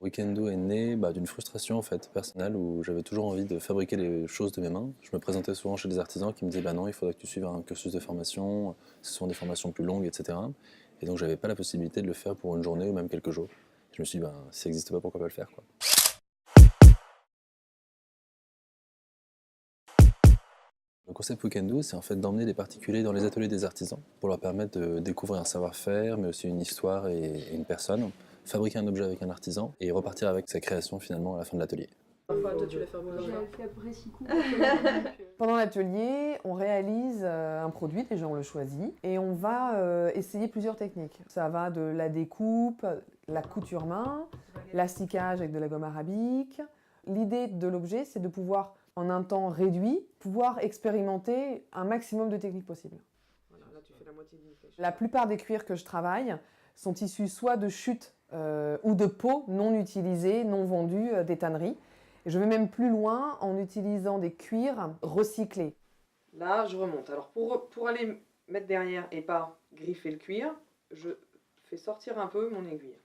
Weekendo est né d'une frustration en fait personnelle où j'avais toujours envie de fabriquer les choses de mes mains. Je me présentais souvent chez des artisans qui me disaient bah non, il faudrait que tu suives un cursus de formation, ce sont des formations plus longues, etc. Et donc j'avais pas la possibilité de le faire pour une journée ou même quelques jours. Je me suis dit bah si ça n'existe pas, pourquoi pas le faire quoi. Le concept Weekendo, c'est en fait d'emmener des particuliers dans les ateliers des artisans pour leur permettre de découvrir un savoir-faire, mais aussi une histoire et une personne, fabriquer un objet avec un artisan et repartir avec sa création finalement à la fin de l'atelier. Toi, tu l'as fait combien de fois? fait à peu près 6 coups. Pendant l'atelier, on réalise un produit, déjà on le choisit, et on va essayer plusieurs techniques. Ça va de la découpe, la couture main, l'asticage avec de la gomme arabique. L'idée de l'objet, c'est de pouvoir, en un temps réduit, pouvoir expérimenter un maximum de techniques possibles. Voilà, là tu fais la moitié d'une flèche. La plupart des cuirs que je travaille sont issus soit de chutes ou de peaux non utilisées, non vendues des tanneries. Et je vais même plus loin en utilisant des cuirs recyclés. Là, je remonte. Alors pour aller mettre derrière et pas griffer le cuir, je fais sortir un peu mon aiguille.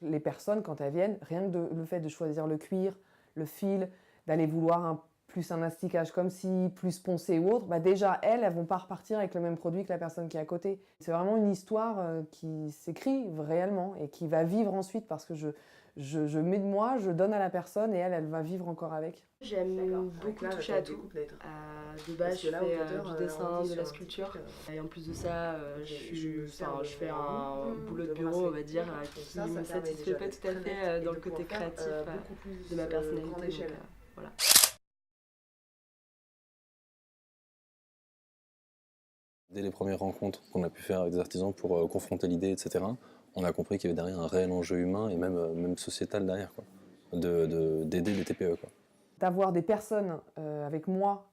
Les personnes, quand elles viennent, rien que le fait de choisir le cuir, le fil, d'aller vouloir plus un asticage comme ci, plus poncé ou autre, déjà elles vont pas repartir avec le même produit que la personne qui est à côté. C'est vraiment une histoire qui s'écrit réellement et qui va vivre ensuite parce que je mets de moi, je donne à la personne et elle va vivre encore avec. J'aime beaucoup toucher à tout. De base, je fais du dessin, de la sculpture. Et en plus de ça, je fais un boulot de bureau, on va dire, qui ne me satisfait pas tout à fait dans le côté créatif de ma personnalité. Donc, voilà. Dès les premières rencontres qu'on a pu faire avec des artisans pour confronter l'idée, etc., on a compris qu'il y avait derrière un réel enjeu humain et même sociétal derrière, quoi, d'aider les TPE. Quoi. D'avoir des personnes avec moi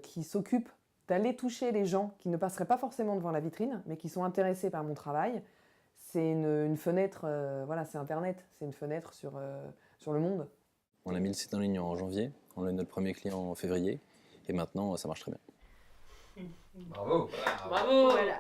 qui s'occupent d'aller toucher les gens qui ne passeraient pas forcément devant la vitrine, mais qui sont intéressés par mon travail, c'est une fenêtre, voilà, c'est Internet, c'est une fenêtre sur le monde. On a mis le site en ligne en janvier, on a eu notre premier client en février, et maintenant ça marche très bien. Bravo! Bravo! Voilà.